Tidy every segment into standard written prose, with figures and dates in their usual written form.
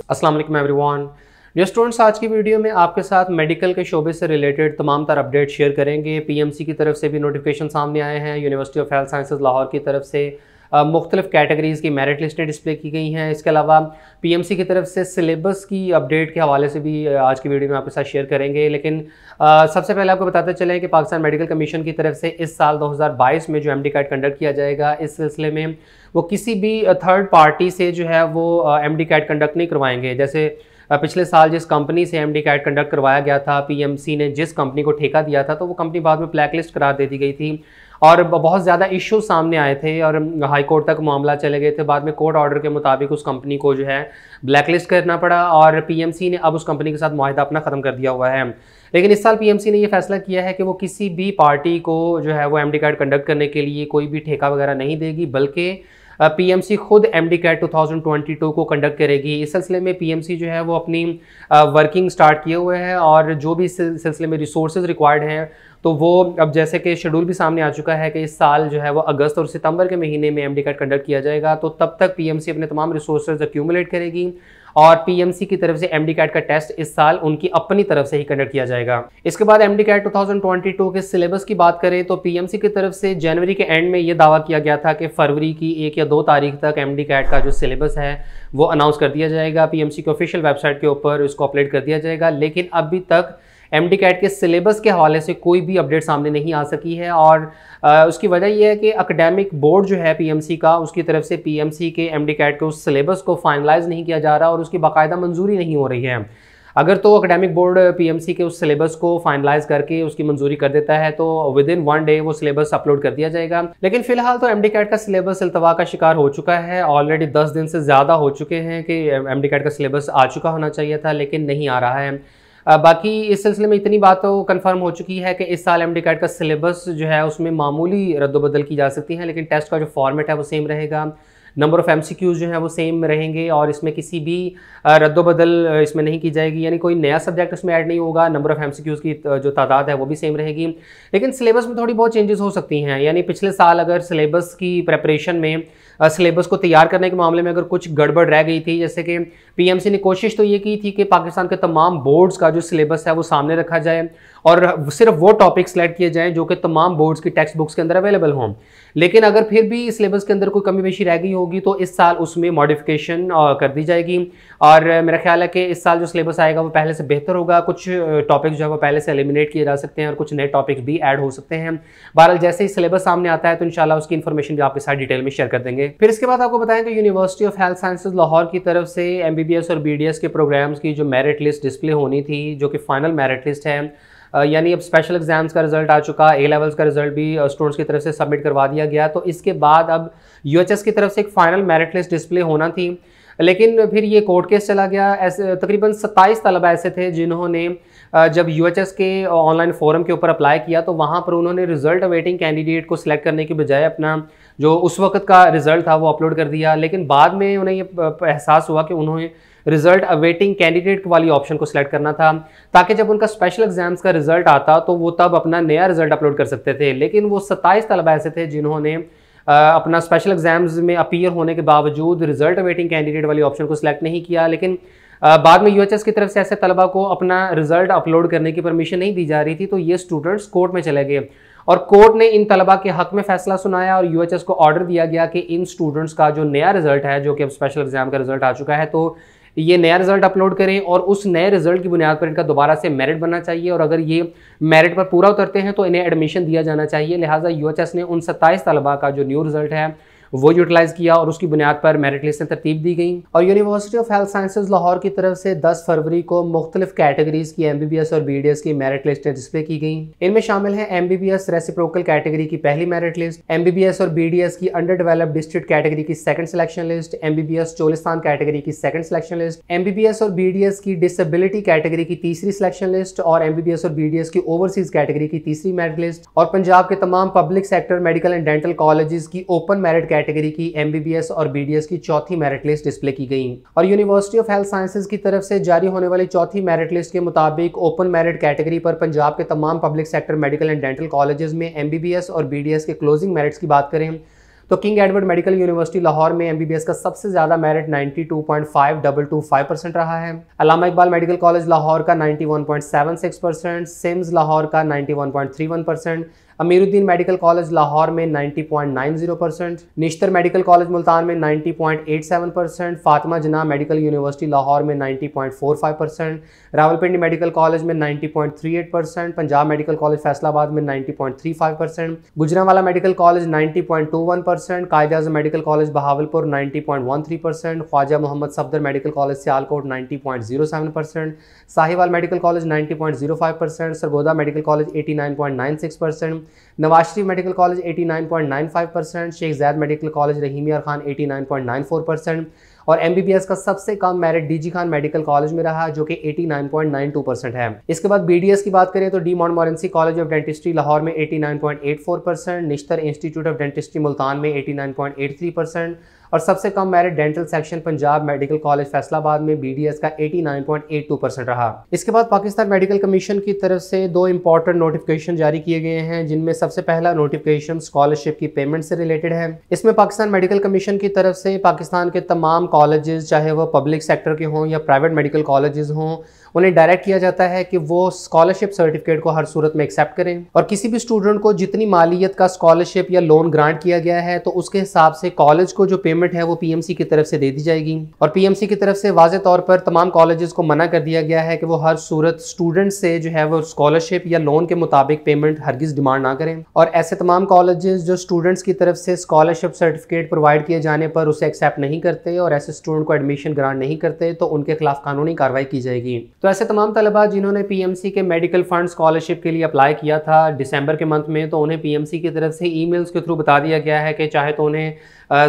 अस्सलाम वालेकुम everyone. Dear students, आज की वीडियो में आपके साथ मेडिकल के शोबे से रिलेटेड तमाम तरह अपडेट शेयर करेंगे। पीएमसी की तरफ से भी नोटिफिकेशन सामने आए हैं। University of health sciences Lahore की तरफ से मुख्तलिफ कैटेगरीज़ की मेरिट लिस्टें डिस्प्ले की गई हैं। इसके अलावा पीएमसी की तरफ से सिलेबस की अपडेट के हवाले से भी आज की वीडियो में आपके साथ शेयर करेंगे। लेकिन सबसे पहले आपको बताते चलें कि पाकिस्तान मेडिकल कमीशन की तरफ से इस साल 2022 में जो एमडी कैट कंडक्ट किया जाएगा, इस सिलसिले में वो किसी भी थर्ड पार्टी से जो है वो एमडी कैट कंडक्ट नहीं करवाएंगे। जैसे पिछले साल जिस कंपनी से एमडी कैट कंडक्ट करवाया गया था, पीएमसी ने जिस कंपनी को ठेका दिया था, तो वो कंपनी बाद में ब्लैकलिस्ट करार दे दी गई थी और बहुत ज़्यादा इश्यू सामने आए थे और हाई कोर्ट तक मामला चले गए थे। बाद में कोर्ट ऑर्डर के मुताबिक उस कंपनी को जो है ब्लैकलिस्ट करना पड़ा और पीएमसी ने अब उस कंपनी के साथ मुआहिदा अपना ख़त्म कर दिया हुआ है। लेकिन इस साल पीएमसी ने ये फैसला किया है कि वो किसी भी पार्टी को जो है वो एमडी कैट कंडक्ट करने के लिए कोई भी ठेका वगैरह नहीं देगी, बल्कि पीएमसी खुद एमडी कैट 2022 को कंडक्ट करेगी। इस सिलसिले में पीएमसी जो है वो अपनी वर्किंग स्टार्ट किए हुए है और जो भी इस सिलसिले में रिसोर्सेज रिक्वायर्ड हैं, तो वो अब जैसे कि शेड्यूल भी सामने आ चुका है कि इस साल जो है वो अगस्त और सितंबर के महीने में एमडी कैट कंडक्ट किया जाएगा। तो तब तक पीएमसी अपने तमाम रिसोर्सेज एक्यूमुलेट करेगी और पीएमसी की तरफ से एमडी कैट का टेस्ट इस साल उनकी अपनी तरफ से ही कंडक्ट किया जाएगा। इसके बाद एमडी कैट 2022 के सिलेबस की बात करें तो पीएमसी की तरफ से जनवरी के एंड में ये दावा किया गया था कि फरवरी की 1 या 2 तारीख तक एमडी कैट का जो सिलेबस है वो अनाउंस कर दिया जाएगा। पीएमसी की ऑफिशियल वेबसाइट के ऊपर इसको अपलोड कर दिया जाएगा। लेकिन अभी तक एमडी कैट के सिलेबस के हवाले से कोई भी अपडेट सामने नहीं आ सकी है और उसकी वजह यह है कि एकेडमिक बोर्ड जो है पीएमसी का, उसकी तरफ से पीएमसी के एमडी कैट के उस सिलेबस को फाइनलाइज नहीं किया जा रहा और उसकी बाकायदा मंजूरी नहीं हो रही है। अगर तो एकेडमिक बोर्ड पीएमसी के उस सिलेबस को फाइनलाइज करके उसकी मंजूरी कर देता है तो विद इन 1 डे वो सिलेबस अपलोड कर दिया जाएगा। लेकिन फिलहाल तो एमडी कैट का सिलेबस इल्तवा का शिकार हो चुका है। ऑलरेडी 10 दिन से ज़्यादा हो चुके हैं कि एमडी कैट का सिलेबस आ चुका होना चाहिए था, लेकिन नहीं आ रहा है। बाकी इस सिलसिले में इतनी बात तो कंफर्म हो चुकी है कि इस साल एमडी कैट का सिलेबस जो है उसमें मामूली रद्दोबदल की जा सकती है, लेकिन टेस्ट का जो फॉर्मेट है वो सेम रहेगा। नंबर ऑफ़ एमसीक्यूज़ जो है वो सेम रहेंगे और इसमें किसी भी रद्दोबदल इसमें नहीं की जाएगी, यानी कोई नया सब्जेक्ट इसमें ऐड नहीं होगा। नंबर ऑफ़ एमसीक्यूज़ की जो तादाद है वो भी सेम रहेगी, लेकिन सिलेबस में थोड़ी बहुत चेंजेस हो सकती हैं। यानी पिछले साल अगर सिलेबस की प्रेपरेशन में सिलेबस को तैयार करने के मामले में अगर कुछ गड़बड़ रह गई थी, जैसे कि पीएमसी ने कोशिश तो ये की थी कि पाकिस्तान के तमाम बोर्ड्स का जो सिलेबस है वो सामने रखा जाए और सिर्फ वो टॉपिक सेलेक्ट किए जाएं जो कि तमाम बोर्ड्स की टेक्स्ट बुक्स के अंदर अवेलेबल हों। लेकिन अगर फिर भी सिलेबस के अंदर कोई कमी पेशी रह गई होगी तो इस साल उसमें मॉडिफिकेशन कर दी जाएगी और मेरा ख्याल है कि इस साल जो सिलेबस आएगा वो पहले से बेहतर होगा। कुछ टॉपिक्स जो है वो पहले से एलिमिनेट किए जा सकते हैं और कुछ नए टॉपिक्स भी ऐड हो सकते हैं। बहरहाल जैसे ही सिलेबस सामने आता है तो इंशाल्लाह उसकी इन्फॉर्मेशन भी आपके साथ डिटेल में शेयर कर देंगे। फिर इसके बाद आपको बताएं कि university of health sciences Lahore की तरफ से एमबीबीएस और बीडीएस के प्रोग्राम्स की जो मेरिट लिस्ट डिस्प्ले होनी थी, जो कि फाइनल मेरिट लिस्ट है, यानी अब स्पेशल एग्जाम्स का रिजल्ट आ चुका, ए लेवल्स का रिजल्ट भी स्टूडेंट्स की तरफ से सबमिट करवा दिया गया। तो इसके बाद अब यूएचएस की तरफ से एक फाइनल मेरिट लिस्ट डिस्प्ले होना थी, लेकिन फिर ये कोर्ट केस चला गया। ऐसे तकरीबन 27 तलबा ऐसे थे जिन्होंने जब यूएचएस के ऑनलाइन फोरम के ऊपर अप्लाई किया तो वहाँ पर उन्होंने रिजल्ट अवेटिंग कैंडिडेट को सिलेक्ट करने के बजाय अपना जो उस वक्त का रिजल्ट था वो अपलोड कर दिया। लेकिन बाद में उन्हें ये एहसास हुआ कि उन्होंने रिजल्ट अवेटिंग कैंडिडेट वाली ऑप्शन को सिलेक्ट करना था, ताकि जब उनका स्पेशल एग्जाम्स का रिजल्ट आता तो वो तब अपना नया रिजल्ट अपलोड कर सकते थे। लेकिन वो 27 तलबा ऐसे थे जिन्होंने अपना स्पेशल एग्जाम्स में अपीयर होने के बावजूद रिजल्ट अवेटिंग कैंडिडेट वाली ऑप्शन को सिलेक्ट नहीं किया। लेकिन बाद में यूएचएस की तरफ से ऐसे तलबा को अपना रिजल्ट अपलोड करने की परमिशन नहीं दी जा रही थी, तो ये स्टूडेंट्स कोर्ट में चले गए और कोर्ट ने इन तलबा के हक में फैसला सुनाया और यूएचएस को ऑर्डर दिया गया कि इन स्टूडेंट्स का जो नया रिजल्ट है, जो कि अब स्पेशल एग्जाम का रिजल्ट आ चुका है, तो ये नया रिजल्ट अपलोड करें और उस नए रिजल्ट की बुनियाद पर इनका दोबारा से मेरिट बनना चाहिए और अगर ये मेरिट पर पूरा उतरते हैं तो इन्हें एडमिशन दिया जाना चाहिए। लिहाजा यूएचएस ने उन 27 तलबा का जो न्यू रिजल्ट है वो यूटिलाइज किया और उसकी बुनियाद पर मेरिट लिस्ट में तरतीब दी गई और university of health sciences Lahore की तरफ से 10 फरवरी को मुख्तलिफ कैटेगरीज की एमबीबीएस और बीडीएस की मेरिट लिस्टें डिस्प्ले की गई। इनमें शामिल है एमबीबीएस रेसिप्रोकल कैटेगरी की पहली मेरिट लिस्ट, एमबीबीएस और बीडीएस की अंडर डेवलप्ड डिस्ट्रिक्ट कैटेगरी की second selection list, MBBS Cholistan category की सेकंड सिलेक्शन लिस्ट, एमबीबीएस और बीडीएस की डिसेबिलिटी कैटेगरी की तीसरी सिलेक्शन लिस्ट और एमबीबीएस और बीडीएस की ओवरसीज कैटेगरी की तीसरी मेरिट लिस्ट और पंजाब के तमाम public sector medical and dental colleges की ओपन मेरिट कैटेगरी की MBBS और BDS की चौथी मेरिट लिस्ट डिस्प्ले की गई। और यूनिवर्सिटी ऑफ हेल्थ साइंसेज की तरफ से जारी होने वाली चौथी मेरिट लिस्ट के मुताबिक ओपन मेरिट कैटेगरी पर पंजाब के तमाम public sector medical and dental colleges में MBBS और BDS के क्लोजिंग मेरिट्स की बात करें तो king Edward medical university Lahore में MBBS का सबसे ज्यादा मेरिट 92.5225% रहा है। अल्लामा इकबाल मेडिकल कॉलेज लाहौर का 91.76%, सिम्स लाहौर का 91.31%, अमीरुद्दीन मेडिकल कॉलेज लाहौर में 90.90%, निश्तर मेडिकल कॉलेज मुल्तान में 90.87%, फातिमा जिन्ना मेडिकल यूनिवर्सिटी लाहौर में 90.45%, रावलपिंडी मेडिकल कॉलेज में 90.38%, पंजाब मेडिकल कॉलेज फैसलाबाद में 90.35%, Gujranwala medical college 90.21%, Quaid-e-Azam medical college Bahawalpur 90.13%, Khawaja Muhammad Safdar medical college Sialkot 90.07%, Sahiwal medical college 90.05%, Sargodha medical college 89.96%, Nawaz Sharif medical college 89.95%, Sheikh Zayed medical college Rahimyar Khan 89.94% और MBBS का सबसे कम merit DG Khan medical college में रहा जो कि 89.92% है। इसके बाद BDS की बात करें तो D मॉन्टमोरेंसी college of dentistry Lahore में 89.84%, Nishtar institute of dentistry Multan में 89.83% और सबसे कम merit dental section Punjab medical college Faisalabad में BDS का 89.82% रहा। इसके बाद पाकिस्तान मेडिकल कमीशन की तरफ से दो इंपॉर्टेंट नोटिफिकेशन जारी किए गए हैं, जिनमें सबसे पहला नोटिफिकेशन स्कॉलरशिप की पेमेंट से रिलेटेड है। इसमें पाकिस्तान मेडिकल कमीशन की तरफ से पाकिस्तान के तमाम कॉलेजेस, चाहे वो पब्लिक सेक्टर के हों या प्राइवेट मेडिकल कॉलेजेस हों, उन्हें डायरेक्ट किया जाता है कि वो स्कॉलरशिप सर्टिफिकेट को हर सूरत में एक्सेप्ट करें और किसी भी स्टूडेंट को जितनी मालियत का स्कॉलरशिप या लोन ग्रांट किया गया है तो उसके हिसाब से कॉलेज को जो पेमेंट है वो PMC की तरफ से दे दी जाएगी। और PMC की तरफ से वाज़े तौर पर तमाम कॉलेजेस को मना कर दिया गया है कि वो हर सूरत स्टूडेंट से जो है वो स्कॉलरशिप या लोन के मुताबिक पेमेंट हरगिज़ डिमांड ना करें। और ऐसे तमाम कॉलेजेस जो स्टूडेंट्स की तरफ से स्कॉलरशिप सर्टिफिकेट प्रोवाइड किए जाने पर उसे एक्सेप्ट नहीं करते और ऐसे स्टूडेंट को एडमिशन ग्रांट नहीं करते तो उनके खिलाफ कानूनी कार्रवाई की जाएगी। तो ऐसे तमाम तलबा जिन्होंने PMC के मेडिकल फंड स्कॉलरशिप के लिए अप्लाई किया था दिसंबर के मंथ में, तो उन्हें PMC की तरफ से ईमेल्स के थ्रू बता दिया गया है कि चाहे तो उन्हें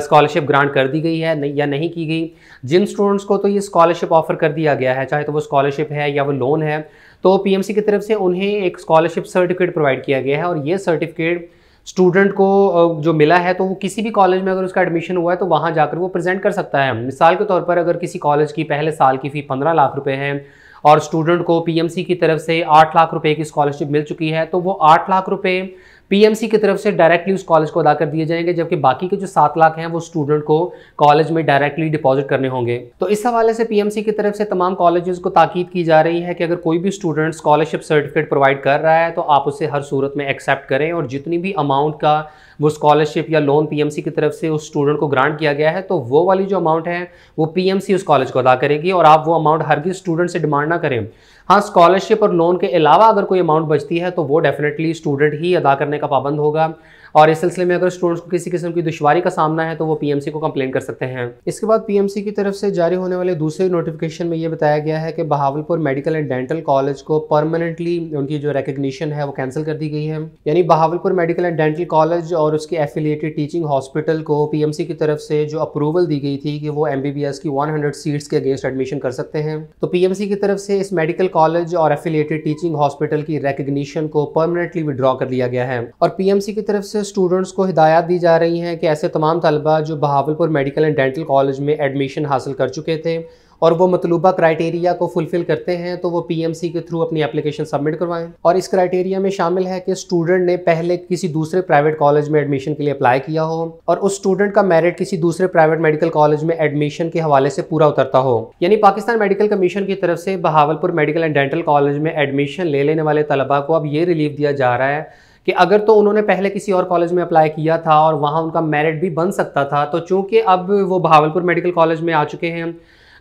स्कॉलरशिप ग्रांट कर दी गई है या नहीं की गई। जिन स्टूडेंट्स को तो ये स्कॉलरशिप ऑफर कर दिया गया है, चाहे तो वो स्कॉलरशिप है या वो लोन है, तो PMC की तरफ से उन्हें एक स्कॉलरशिप सर्टिफिकेट प्रोवाइड किया गया है और ये सर्टिफिकेट स्टूडेंट को जो मिला है तो वो किसी भी कॉलेज में अगर उसका एडमिशन हुआ है तो वहाँ जाकर वो प्रेजेंट कर सकता है। मिसाल के तौर पर अगर किसी कॉलेज की पहले साल की फ़ी 15 लाख रुपए है और स्टूडेंट को PMC की तरफ से 8 लाख रुपए की स्कॉलरशिप मिल चुकी है तो वो 8 लाख रुपए PMC की तरफ से डायरेक्टली उस कॉलेज को अदा कर दिए जाएंगे, जबकि बाकी के जो 7 लाख हैं वो स्टूडेंट को कॉलेज में डायरेक्टली डिपॉजिट करने होंगे। तो इस हवाले से PMC की तरफ से तमाम कॉलेजेस को ताकीद की जा रही है कि अगर कोई भी स्टूडेंट स्कॉलरशिप सर्टिफिकेट प्रोवाइड कर रहा है तो आप उसे हर सूरत में एक्सेप्ट करें और जितनी भी अमाउंट का वो स्कॉलरशिप या लोन PMC की तरफ से उस स्टूडेंट को ग्रांट किया गया है तो वो वाली जो अमाउंट है वो PMC उस कॉलेज को अदा करेगी और आप वो अमाउंट हरगिज़ स्टूडेंट से डिमांड ना करें। हाँ, स्कॉलरशिप और लोन के अलावा अगर कोई अमाउंट बचती है तो वो डेफिनेटली स्टूडेंट ही अदा करने का पाबंद होगा और इस सिलसिले में अगर स्टूडेंट्स को किसी किस्म की दुश्वारी का सामना है तो वो PMC को कंप्लेन कर सकते हैं। इसके बाद PMC की तरफ से जारी होने वाले दूसरे नोटिफिकेशन में ये बताया गया है कि Bahawalpur medical and dental college को परमानेंटली उनकी जो रिकग्निशन है वो कैंसिल कर दी गई है। यानी Bahawalpur medical and dental college और उसके एफिलिएटेड टीचिंग हॉस्पिटल को PMC की तरफ से जो अप्रूवल दी गई थी कि वो MBBS की 100 सीट्स के अगेंस्ट एडमिशन कर सकते हैं, तो PMC की तरफ से इस मेडिकल कॉलेज और एफिलिएटेड टीचिंग हॉस्पिटल की रिकग्निशन को परमानेंटली विड्रॉ कर लिया गया है। और PMC की तरफ से स्टूडेंट्स को हिदायत दी जा रही हैं कि ऐसे तमाम तलबा जो Bahawalpur medical and dental college में एडमिशन हासिल कर चुके थे और वो मतलूबा क्राइटेरिया को फुलफिल करते हैं तो वो PMC के थ्रू अपनी एप्लीकेशन सबमिट करवाएं। और इस क्राइटेरिया में शामिल है कि स्टूडेंट ने पहले किसी दूसरे प्राइवेट कॉलेज में एडमिशन के लिए अप्लाई किया हो और उस स्टूडेंट का मेरिट किसी दूसरे प्राइवेट मेडिकल कॉलेज में एडमिशन के हवाले से पूरा उतरता हो। यानी पाकिस्तान मेडिकल कमीशन की तरफ से Bahawalpur medical and dental college में एडमिशन ले लेने वाले तलबा को अब ये रिलीफ दिया जा रहा है कि अगर तो उन्होंने पहले किसी और कॉलेज में अप्लाई किया था और वहाँ उनका मेरिट भी बन सकता था, तो चूंकि अब वो बहावलपुर मेडिकल कॉलेज में आ चुके हैं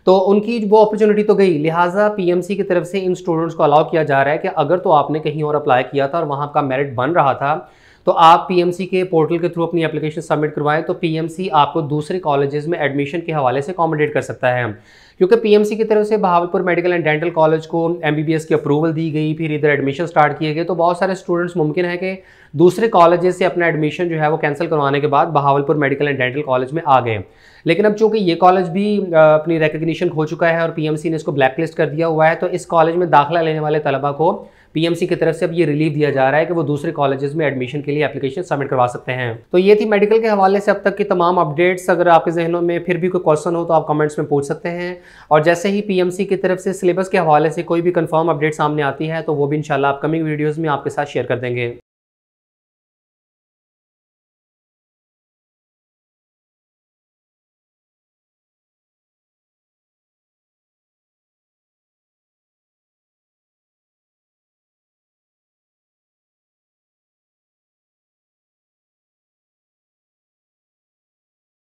तो उनकी वो अपॉर्चुनिटी तो गई, लिहाजा PMC की तरफ से इन स्टूडेंट्स को अलाउ किया जा रहा है कि अगर तो आपने कहीं और अप्लाई किया था और वहाँ आपका मेरिट बन रहा था तो आप PMC के पोर्टल के थ्रू अपनी एप्लीकेशन सबमिट करवाएं तो PMC आपको दूसरे कॉलेजेस में एडमिशन के हवाले से अकोमोडेट कर सकता है। क्योंकि PMC की तरफ से Bahawalpur medical and dental college को MBBS की अप्रूवल दी गई, फिर इधर एडमिशन स्टार्ट किए गए, तो बहुत सारे स्टूडेंट्स मुमकिन है कि दूसरे कॉलेजेस से अपना एडमिशन जो है वो कैंसिल करवाने के बाद Bahawalpur medical and dental college में आ गए। लेकिन अब चूंकि ये कॉलेज भी अपनी रिकग्निशन खो चुका है और PMC ने इसको ब्लैकलिस्ट कर दिया हुआ है, तो इस कॉलेज में दाखिला लेने वाले तलबा को पीएमसी की तरफ से अब ये रिलीफ दिया जा रहा है कि वो दूसरे कॉलेजेस में एडमिशन के लिए एप्लीकेशन सबमिट करवा सकते हैं। तो ये थी मेडिकल के हवाले से अब तक की तमाम अपडेट्स। अगर आपके जहनों में फिर भी कोई क्वेश्चन हो तो आप कमेंट्स में पूछ सकते हैं, और जैसे ही पीएमसी की तरफ से सिलेबस के हवाले से कोई भी कंफर्म अपडेट सामने आती है तो वो भी इंशाल्लाह अपकमिंग वीडियोज़ में आपके साथ शेयर कर देंगे।